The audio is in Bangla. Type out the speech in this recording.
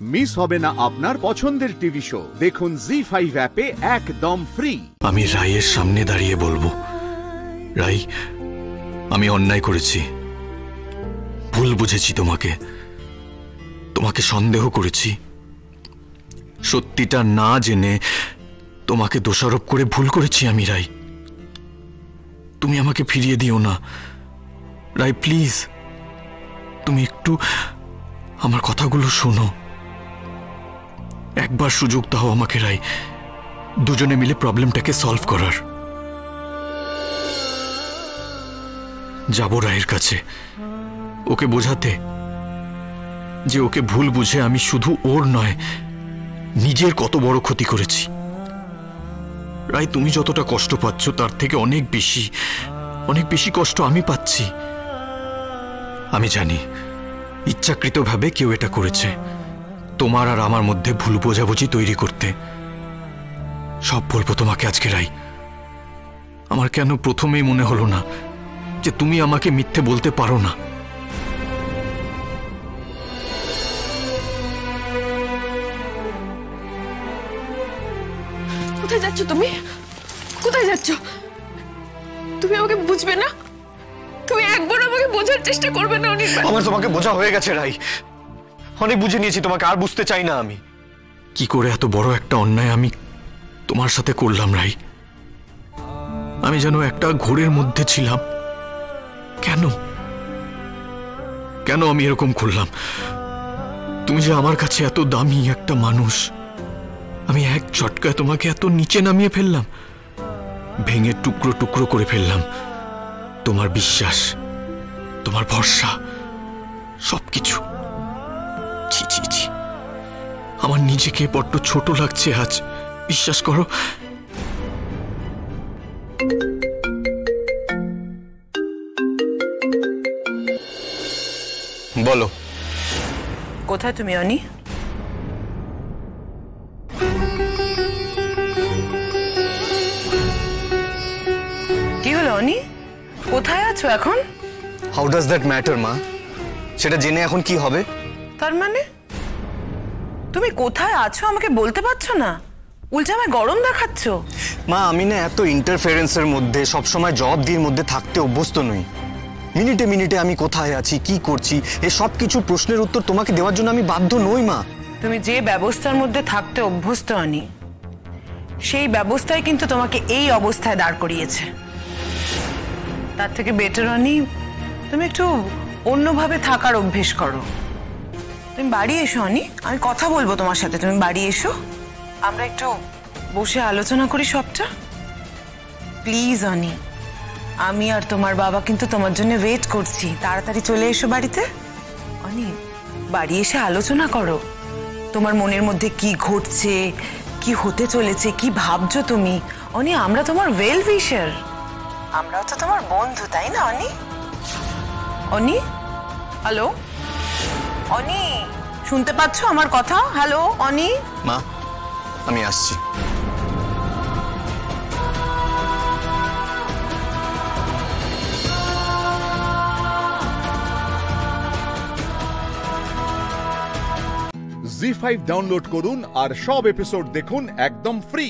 মিস হবে না আপনার পছন্দের টিভি শো। দেখুন জি5 অ্যাপে একদম ফ্রি। আমি রায়ের সামনে দাঁড়িয়ে বলবো, রাই, আমি অন্যায় করেছি, ভুল বুঝেছি, তোমাকে সন্দেহ করেছি, সত্যিটা না জেনে তোমাকে দোষারোপ করে ভুল করেছি আমি। রাই, তুমি আমাকে ফিরিয়ে দিও না। রাই প্লিজ, তুমি একটু আমার কথাগুলো শোনো, একবার সুযোগ দাও আমাকে। রাই, দুজনে মিলে প্রবলেমটাকে সলভ করার। যাব রায়ের কাছে, ওকে বোঝাতে যে ওকে ভুল বুঝে আমি শুধু ওর নয়, নিজের কত বড় ক্ষতি করেছি। রাই, তুমি যতটা কষ্ট পাচ্ছ তার থেকে অনেক বেশি কষ্ট আমি পাচ্ছি। আমি জানি ইচ্ছাকৃতভাবে কেউ এটা করেছে, তোমার আর আমার মধ্যে ভুল বোঝাবুঝি তৈরি করতে। সব বলবো তোমাকে আজকে। রাই, আমার কেন প্রথমেই মনে হলো না যে তুমি আমাকে মিথ্যে বলতে পারো না? কোথায় যাচ্ছ তুমি? কোথায় যাচ্ছ? তুমি আমাকে বুঝবে না? তুমি একবার আমাকে বোঝার চেষ্টা করবে না? আমার তোমাকে বোঝা হয়ে গেছে রাই, অনেক বুঝে নিয়েছি তোমাকে, আর বুঝতে চাই না আমি। কি করে এত বড় একটা অন্যায় আমি তোমার সাথে করলাম রাই? আমি যেন একটা ঘোরের মধ্যে ছিলাম। কেন আমি এরকম করলাম? তুমি যে আমার কাছে এত দামি একটা মানুষ, আমি এক চটকায় তোমাকে এত নিচে নামিয়ে ফেললাম, ভেঙে টুকরো টুকরো করে ফেললাম। তোমার বিশ্বাস, তোমার ভরসা, সবকিছু। ছি ছি ছি, আমার নিজেকে বড্ড ছোট লাগছে আজ, বিশ্বাস করো। বলো, কোথায় তুমি অনি? কি হলো অনি, কোথায় আছো এখন? হাউ ডাজ দ্যাট ম্যাটার মা? সেটা জেনে এখন কি হবে? তার মানে তুমি কোথায় আছো আমাকে বলতে পারছো না, উল্টে আমায় গরম দেখাচ্ছ? মা, আমি না এত ইন্টারফেরেন্সের মধ্যে, সবসময় জবাবদিহির মধ্যে থাকতে অভ্যস্ত নই। মিনিটে মিনিটে আমি কোথায় আছি, কি করছি, এই সব কিছু প্রশ্নের উত্তর তোমাকে দেওয়ার জন্য আমি বাধ্য নই মা। তুমি যে ব্যবস্থার মধ্যে থাকতে অভ্যস্ত অনি, সেই ব্যবস্থায় কিন্তু তোমাকে এই অবস্থায় দাঁড় করিয়েছে। তার থেকে বেটার অনি, তুমি একটু অন্যভাবে থাকার অভ্যেস করো। তুমি বাড়ি এসো অনি, আমি কথা বলবো তোমার সাথে। তুমি বাড়ি এসো, আমরা একটু বসে আলোচনা করি সবটা। প্লিজ অনি, আমি আর তোমার বাবা কিন্তু তোমার জন্য ওয়েট করছি। তাড়াতাড়ি চলে এসো বাড়িতে। অনি, বাড়ি এসে আলোচনা করো, তোমার মনের মধ্যে কি ঘটছে, কি হতে চলেছে, কি ভাবছো তুমি। অনি, আমরা তোমার ওয়েল উইশার, আমরাও তো তোমার বন্ধু, তাই না অনি? অনি, হ্যালো অনি, শুনতে পাচ্ছ আমার কথা? হ্যালো অনি। মা, আমি আসছি। জি5 ডাউনলোড করুন আর সব এপিসোড দেখুন একদম ফ্রি।